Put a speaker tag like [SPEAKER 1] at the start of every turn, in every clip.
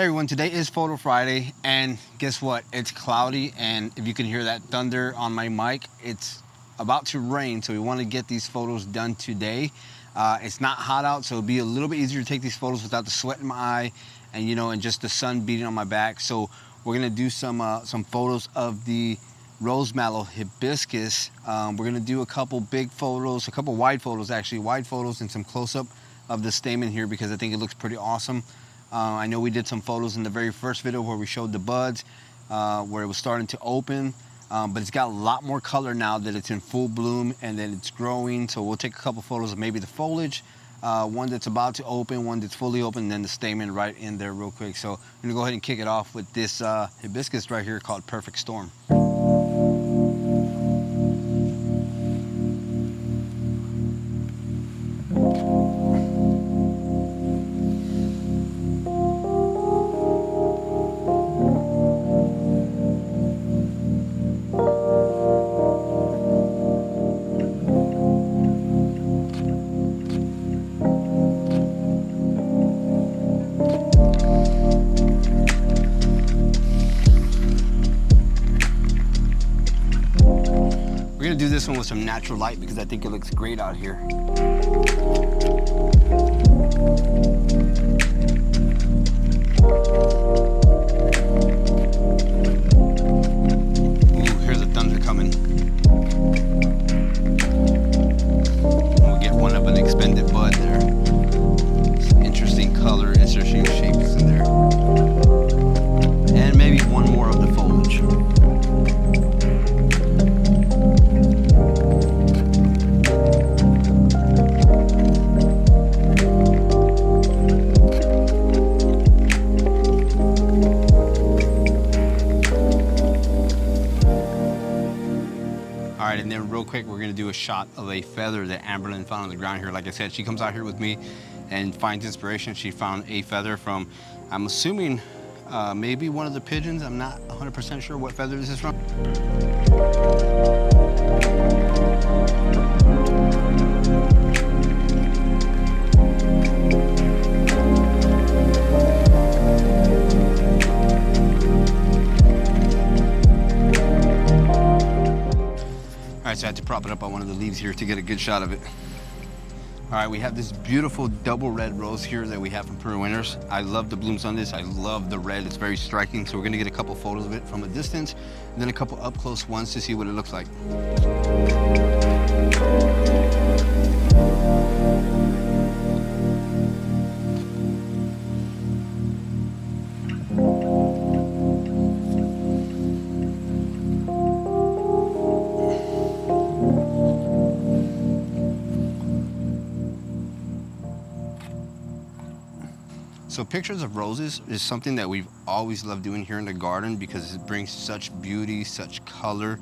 [SPEAKER 1] Hey everyone, today is Photo Friday, and guess what? It's cloudy, and if you can hear that thunder on my mic, it's about to rain, so we want to get these photos done today. It's not hot out, so it'll be a little bit easier to take these photos without the sweat in my eye and and just the sun beating on my back. So we're gonna do some photos of the rose mallow hibiscus. We're gonna do a couple big photos, a couple wide photos actually, wide photos and some close-up of the stamen here because I think it looks pretty awesome. I know we did some photos in the very first video where we showed the buds, where it was starting to open, but it's got a lot more color now that it's in full bloom and that it's growing. So we'll take a couple photos of maybe the foliage, one that's about to open, one that's fully open, and then the stamen right in there real quick. So I'm gonna go ahead and kick it off with this hibiscus right here called Perfect Storm. We're gonna do this one with some natural light because I think it looks great out here. Ooh, here's the thunder coming. We'll get one of an expanded bud there. Some interesting color, interesting shapes in there. And maybe one more of the foliage. And then real quick, we're gonna do a shot of a feather that Amberlyn found on the ground here. Like I said, she comes out here with me and finds inspiration. She found a feather from, I'm assuming, maybe one of the pigeons. I'm not 100% sure what feather this is from. All right, so I had to prop it up on one of the leaves here to get a good shot of it. All right, we have this beautiful double red rose here that we have from Poynter Winters. I love the blooms on this. I love the red. It's very striking. So we're gonna get a couple photos of it from a distance, and then a couple up close ones to see what it looks like. So pictures of roses is something that we've always loved doing here in the garden because it brings such beauty, such color.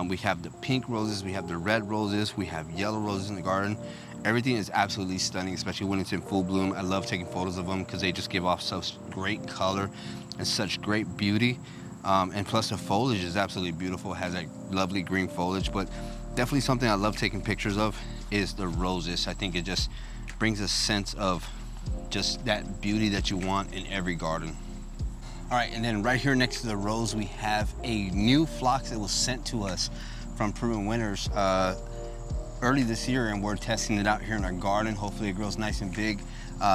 [SPEAKER 1] We have the pink roses, we have the red roses, we have yellow roses in the garden. Everything is absolutely stunning, especially when it's in full bloom. I love taking photos of them because they just give off such great color and such great beauty. And plus the foliage is absolutely beautiful. It has that lovely green foliage, but definitely something I love taking pictures of is the roses. I think it just brings a sense of just that beauty that you want in every garden. All right, and then right here next to the rose, we have a new phlox that was sent to us from Poynter Winters early this year, and we're testing it out here in our garden. Hopefully it grows nice and big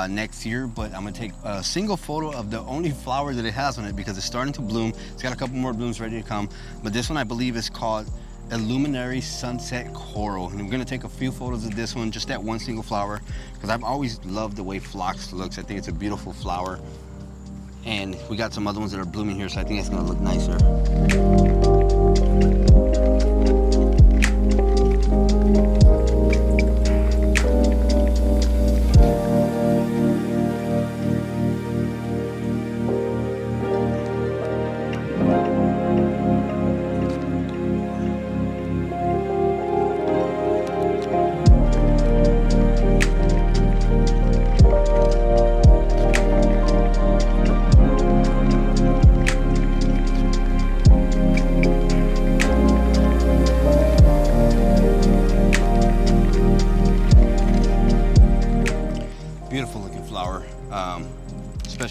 [SPEAKER 1] next year, but I'm gonna take a single photo of the only flower that it has on it because it's starting to bloom. It's got a couple more blooms ready to come, but this one I believe is called Illuminary Sunset Coral, and I'm gonna take a few photos of this one, just that one single flower, because I've always loved the way phlox looks. I think it's a beautiful flower, and we got some other ones that are blooming here, so I think it's gonna look nicer.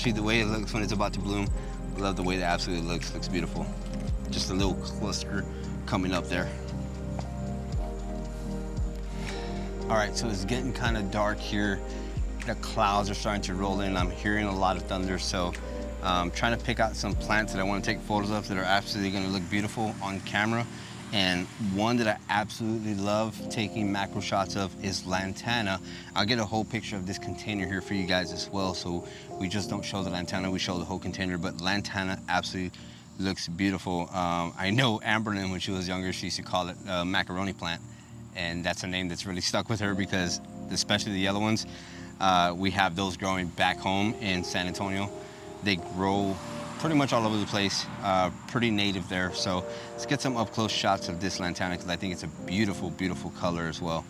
[SPEAKER 1] especially the way it looks when it's about to bloom. I love the way that absolutely looks beautiful. Just a little cluster coming up there. All right, so it's getting kind of dark here. The clouds are starting to roll in. I'm hearing a lot of thunder, so I'm trying to pick out some plants that I want to take photos of that are absolutely going to look beautiful on camera. And one that I absolutely love taking macro shots of is Lantana. I'll get a whole picture of this container here for you guys as well, so we just don't show the Lantana, we show the whole container, but Lantana absolutely looks beautiful. I know Amberlynn, when she was younger, she used to call it macaroni plant, and that's a name that's really stuck with her because, especially the yellow ones, we have those growing back home in San Antonio. They grow pretty much all over the place, pretty native there. So let's get some up close shots of this Lantana because I think it's a beautiful, beautiful color as well.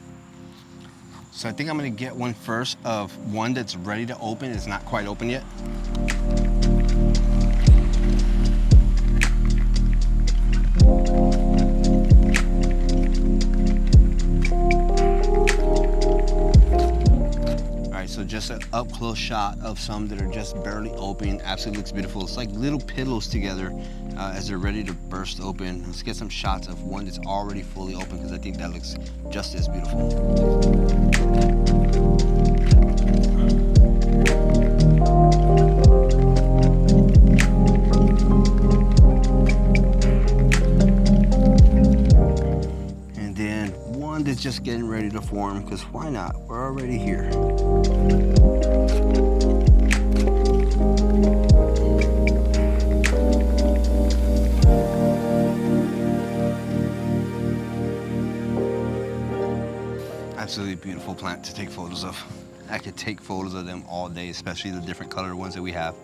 [SPEAKER 1] So I think I'm gonna get one first of one that's ready to open. It's not quite open yet. So just an up close shot of some that are just barely open. Absolutely looks beautiful. It's like little pillows together as they're ready to burst open. Let's get some shots of one that's already fully open because I think that looks just as beautiful. And then one that's just getting ready to form because why not? We're already here. Absolutely beautiful plant to take photos of. I could take photos of them all day, especially the different colored ones that we have,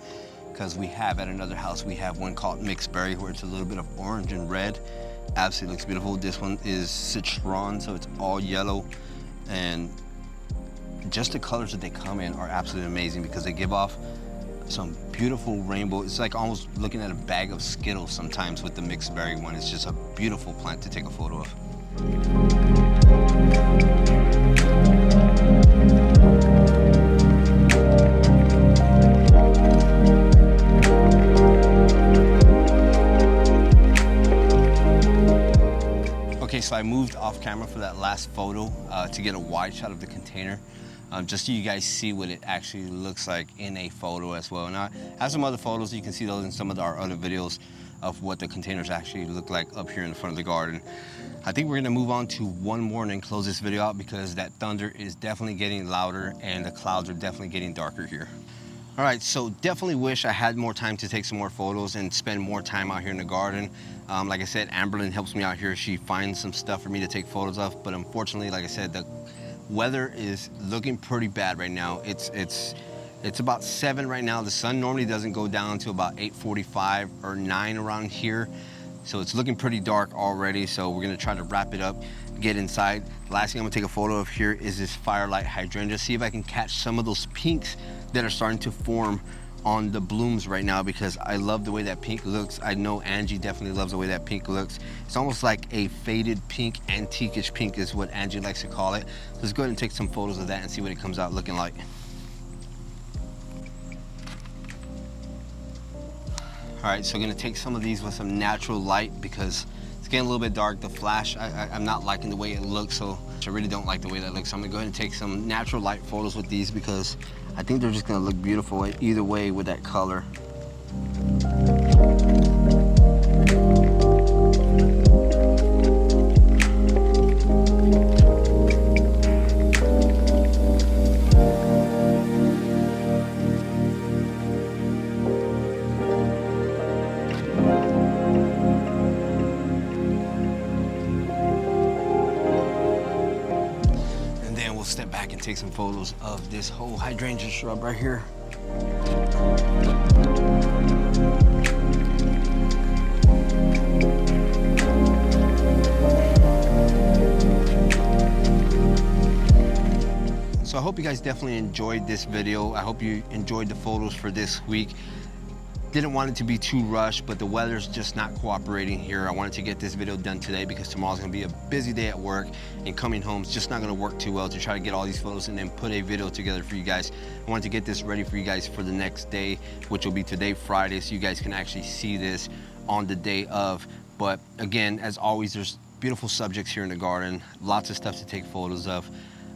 [SPEAKER 1] because we have at another house, we have one called mixed berry where it's a little bit of orange and red. Absolutely looks beautiful. This one is citron, so it's all yellow, and just the colors that they come in are absolutely amazing because they give off some beautiful rainbow. It's like almost looking at a bag of Skittles sometimes with the mixed berry one. It's just a beautiful plant to take a photo of. Okay, so I moved off camera for that last photo to get a wide shot of the container, just so you guys see what it actually looks like in a photo as well. And I have some other photos, you can see those in some of our other videos of what the containers actually look like up here in the front of the garden. I think we're gonna move on to one more and then close this video out because that thunder is definitely getting louder and the clouds are definitely getting darker here. All right, so definitely wish I had more time to take some more photos and spend more time out here in the garden. Like I said, Amberlynn helps me out here. She finds some stuff for me to take photos of, but unfortunately, like I said, the weather is looking pretty bad right now. It's about 7 right now. The sun normally doesn't go down to about 8:45 or 9 around here. So it's looking pretty dark already. So we're gonna try to wrap it up, get inside. Last thing I'm gonna take a photo of here is this firelight hydrangea. See if I can catch some of those pinks that are starting to form on the blooms right now because I love the way that pink looks. I know Angie definitely loves the way that pink looks. It's almost like a faded pink, antique-ish pink is what Angie likes to call it. So let's go ahead and take some photos of that and see what it comes out looking like. All right, so I'm gonna take some of these with some natural light because it's getting a little bit dark. The flash, I'm not liking the way it looks, so I really don't like the way that looks. So I'm gonna go ahead and take some natural light photos with these because I think they're just gonna look beautiful either way with that color. Step back and take some photos of this whole hydrangea shrub right here. So I hope you guys definitely enjoyed this video. I hope you enjoyed the photos for this week. didn't want it to be too rushed, but the weather's just not cooperating here. I wanted to get this video done today because tomorrow's gonna be a busy day at work, and coming home is just not gonna work too well to try to get all these photos and then put a video together for you guys. I wanted to get this ready for you guys for the next day, which will be today, Friday, so you guys can actually see this on the day of. But again, as always, there's beautiful subjects here in the garden, lots of stuff to take photos of,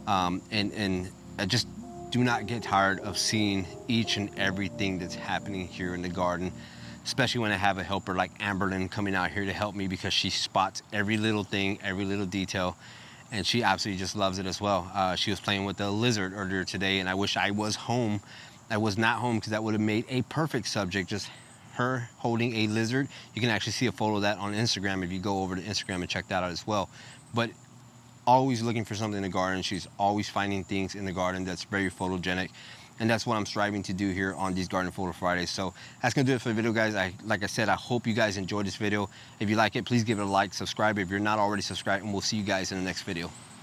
[SPEAKER 1] and I just do not get tired of seeing each and everything that's happening here in the garden, especially when I have a helper like Amberlyn coming out here to help me, because she spots every little thing, every little detail, and she absolutely just loves it as well. She was playing with a lizard earlier today, and I wish I was home. I was not home, because that would have made a perfect subject, just her holding a lizard. You can actually see a photo of that on Instagram if you go over to Instagram and check that out as well. But always looking for something in the garden. She's always finding things in the garden that's very photogenic, and that's what I'm striving to do here on these Garden Photo Fridays. So that's gonna do it for the video, guys. Like I said, I hope you guys enjoyed this video. If you like it, please give it a like, subscribe if you're not already subscribed, and we'll see you guys in the next video.